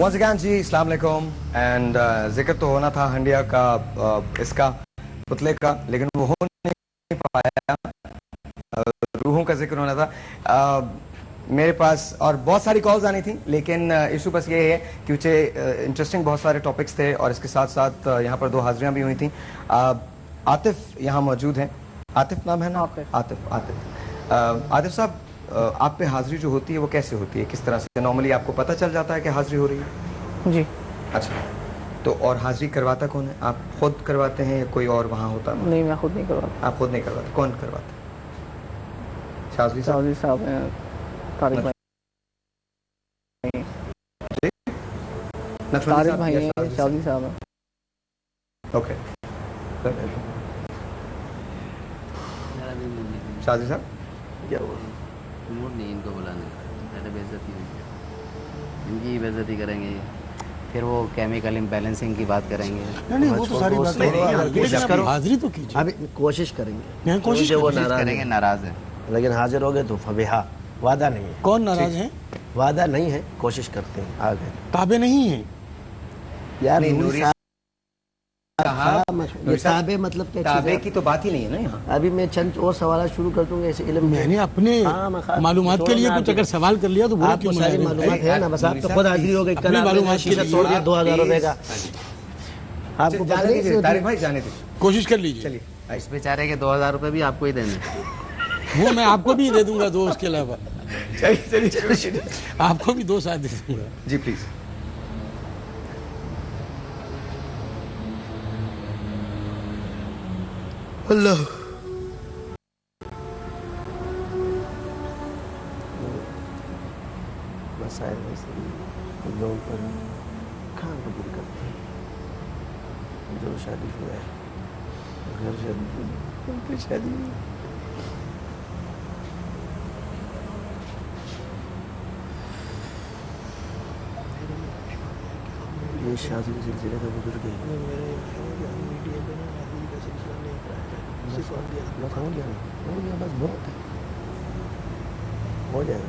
once again جی السلام علیکم. And ذکر تو ہونا تھا ہنڈیا کا اس کا پتلے کا, لیکن وہ ہو نہیں پایا. روحوں کا ذکر ہونا تھا. میرے پاس اور بہت ساری کالز آنی تھیں, لیکن ایشو بس یہ ہے کہ انٹرسٹنگ بہت سارے ٹاپکس تھے, اور اس کے ساتھ ساتھ یہاں پر 2 حاضریاں بھی ہوئی تھیں. عاطف یہاں موجود ہیں. عاطف نام ہے نا؟ عاطف صاحب, آپ پہ حاضری جو ہوتی ہے وہ کیسے ہوتی ہے, کس طرح سے؟ نارملی آپ کو پتہ چل جاتا ہے کہ حاضری ہو رہی ہے؟ جی. اچھا, تو اور حاضری کرواتا کون ہے؟ آپ خود کرواتے ہیں یا کوئی اور وہاں ہوتا ہے؟ نہیں, میں خود نہیں کرواتا. آپ خود نہیں کرواتے, کون کرواتا ہے؟ شاذلی صاحب ہیں, طارق بھائی ہیں, شاذلی صاحب ہیں. اوکے, شاذلی صاحب کیا ہوا؟ موڈ نہیں ان کو بلانے کا, پہلے بےعزتی ہوئی, ان کی بےعزتی کریں گے, پھر وہ کیمیکل امبیلنسنگ کی بات کریں گے. نہیں, وہ تو ساری بات حاضری تو کیجیے. ابھی کوشش کریں گے, کوشش وہ کریں گے, ناراض ہیں لیکن حاضر ہو گئے تو فبیہا. وعدہ نہیں ہے. کون ناراض ہیں؟ وعدہ نہیں ہے, کوشش کرتے ہیں. آ گئے تابع نہیں ہیں یار. تابع مطلب تابع کی تو بات ہی نہیں ہے نا یہاں. ابھی میں چند اور سوالات شروع کر دوں گا اس علم میں نے اپنے معلومات کے لیے کچھ اگر سوال کر لیا تو بولا آپ کو ساری معلومات ہے نا, بس آپ تو خود حاضری ہو گئی. کل معلومات شیشہ توڑ دیا 2000 روپے کا. آپ کو طارق بھائی جانے دیجیے, کوشش کر لیجیے. چلیے. اس بیچارے کے 2000 روپے بھی آپ کو ہی دینے, وہ میں آپ کو بھی دے دوں گا 2, اس کے علاوہ چلیے آپ کو بھی 2 ساتھ دے دوں گا. جی پلیز. اللہ مسائل لوگوں پر کہاں قبول کرتے ہیں. جو شادی شدہ ہے, گھر شادی شادی یہ شادی کے سلسلے میں بزرگ ہے. ہو گیا بس, بہت ہے, ہو جائے گا.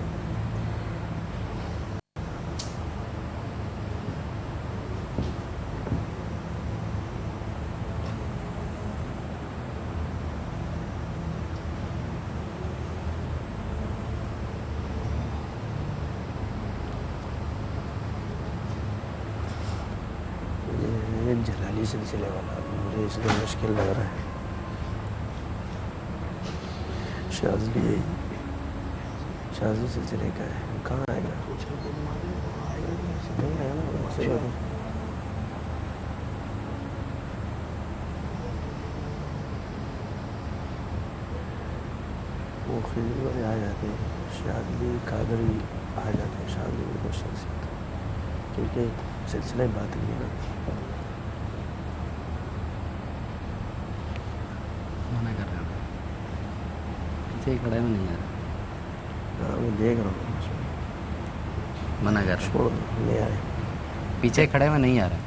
یہ جلالی سلسلے والا مجھے اس میں مشکل لگ رہا ہے. شاذلی سلسلے کا ہے, کہاں آئے گا؟ نہیں آیا نا. وہ خضر والے آ جاتے ہیں, شاذلی قادری آ جاتے ہیں. شاذلی بالکل شخصیت, کیونکہ سلسلہ بات نہیں ہے نا. منع کر رہے ہیں, پیچھے کھڑے میں نہیں آ رہا. میں دیکھ رہا ہوں, منع کر رہے چھوڑ دو, نہیں آئے. پیچھے کھڑے میں نہیں آ رہا,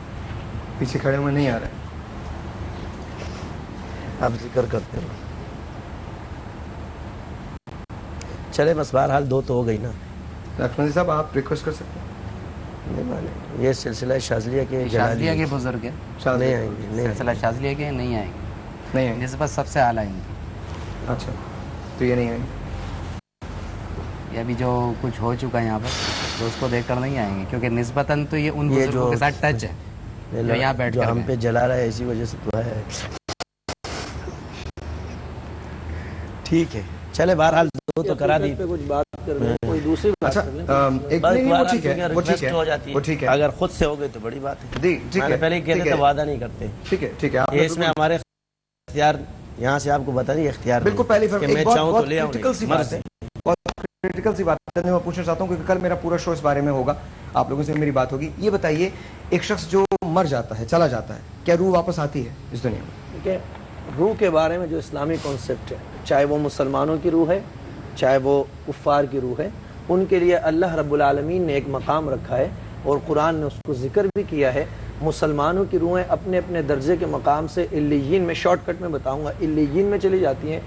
پیچھے کھڑے ہوئے نہیں آ رہے. آپ ذکر کرتے رہو. چلے بس, بہرحال 2 تو ہو گئی نا. لکشمن جی صاحب آپ ریکویسٹ کر سکتے ہیں. نہیں مانے, یہ سلسلہ شاذلیہ کے شاذلیہ کے بزرگ ہیں, نہیں آئیں گے. سلسلہ شاذلیہ کے نہیں آئیں گے, نہیں آئیں گے. نسبت سب سے اعلیٰ ان کی. اچھا, تو یہ نہیں آئیں گے. یہ ابھی جو کچھ ہو چکا ہے یہاں پر, تو اس کو دیکھ کر نہیں آئیں گے, کیونکہ نسبتاً تو یہ ان بزرگوں کے ساتھ ٹچ ہے جو یہاں بیٹھ کر ہم پہ جلا رہا ہے, اسی وجہ سے تو ہے. ٹھیک ہے, چلے بہرحال 2 تو کرا دی. کچھ بات کر رہے, کوئی دوسری بات کر لیں. وہ ٹھیک ہے, اگر خود سے ہو گئے تو بڑی بات ہے. جی ٹھیک ہے, پہلے کہتے تھے وعدہ نہیں کرتے. ٹھیک ہے, اس میں ہمارے اختیار, یہاں سے آپ کو بتا دیں اختیار بالکل پہلی کہ میں چاہوں تو لے آؤں. کریٹیکل سی بات ہے, میں پوچھنا چاہتا ہوں کیونکہ کل میرا پورا شو اس بارے میں ہوگا, آپ لوگوں سے میری بات ہوگی. یہ بتائیے, ایک شخص جو مر جاتا ہے, چلا جاتا ہے, کیا روح واپس آتی ہے اس دنیا میں؟ کہ روح کے بارے میں جو اسلامی کانسیپٹ ہے, چاہے وہ مسلمانوں کی روح ہے, چاہے وہ کفار کی روح ہے, ان کے لیے اللہ رب العالمین نے ایک مقام رکھا ہے, اور قرآن نے اس کو ذکر بھی کیا ہے. مسلمانوں کی روحیں اپنے اپنے درجے کے مقام سے علیین میں, شارٹ کٹ میں بتاؤں گا, علیین میں چلی جاتی ہیں,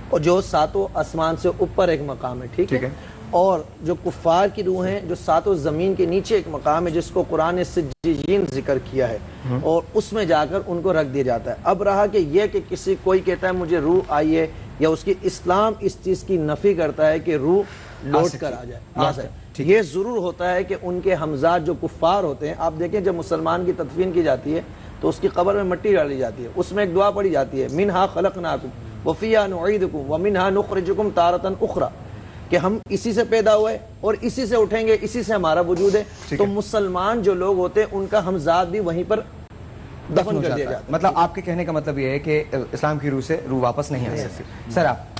اور جو 7 آسمان سے اوپر ایک مقام ہے. ٹھیک ہے, اور جو کفار کی روح ہیں جو ساتوں زمین کے نیچے ایک مقام ہے جس کو قرآن نے سجین ذکر کیا ہے اور اس میں جا کر ان کو رکھ دیا جاتا ہے. اب رہا کہ یہ کہ کسی کوئی کہتا ہے مجھے روح آئی ہے یا اس کی اسلام اس چیز کی نفی کرتا ہے کہ روح لوٹ کر آ جائے, یہ ضرور ہوتا ہے کہ ان کے ہمزاد جو کفار ہوتے ہیں, آپ دیکھیں جب مسلمان کی تدفین کی جاتی ہے تو اس کی قبر میں مٹی ڈالی جاتی ہے, اس میں ایک دعا پڑھی جاتی ہے منہا خلقناکم وفیہا نعیدکم ومنہا نخرجکم تارۃ اخری, کہ ہم اسی سے پیدا ہوئے اور اسی سے اٹھیں گے, اسی سے ہمارا وجود ہے. تو مسلمان جو لوگ ہوتے ہیں ان کا ہمزاد بھی وہیں پر دفن کر دیا جاتا ہے. مطلب آپ کے کہنے کا مطلب یہ ہے کہ اسلام کی روح سے روح واپس نہیں آ سکتی. سر آپ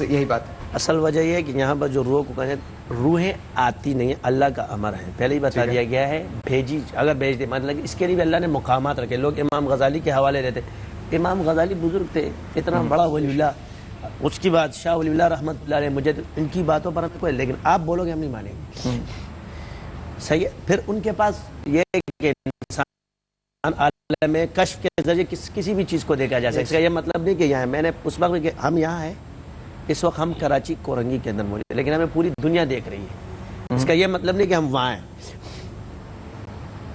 یہی بات اصل وجہ یہ ہے کہ یہاں پر جو روح کو کہتے ہیں روحیں آتی نہیں ہیں, اللہ کا امر ہے, پہلے ہی بتا دیا گیا ہے بھیجی, اگر بھیج دے مطلب اس کے لیے بھی اللہ نے مقامات رکھے. لوگ امام غزالی کے حوالے دیتے, امام غزالی بزرگ تھے, اتنا بڑا ولی اللہ, اس کی بات شاہ ولی اللہ رحمۃ اللہ علیہ, مجھے ان کی باتوں پر کوئی, لیکن آپ بولو گے ہم نہیں مانیں گے, صحیح ہے. پھر ان کے پاس یہ ہے کہ انسان عالم کشف کے ذریعے کسی بھی چیز کو دیکھا جا سکتا ہے. اس کا یہ مطلب نہیں کہ یہاں میں نے اس وقت کہ ہم یہاں ہیں, اس وقت ہم کراچی کورنگی کے اندر موجود ہیں, لیکن ہمیں پوری دنیا دیکھ رہی ہے. اس کا یہ مطلب نہیں کہ ہم وہاں ہیں,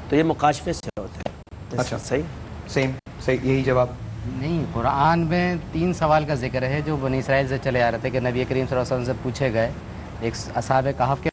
تو یہ مکاشفے سے ہوتا ہے. اچھا صحیح یہی جواب نہیں, قرآن میں 3 سوال کا ذکر ہے جو بنی اسرائیل سے چلے آ رہے تھے کہ نبی کریم صلی اللہ علیہ وسلم سے پوچھے گئے. ایک اصحاب کہف کے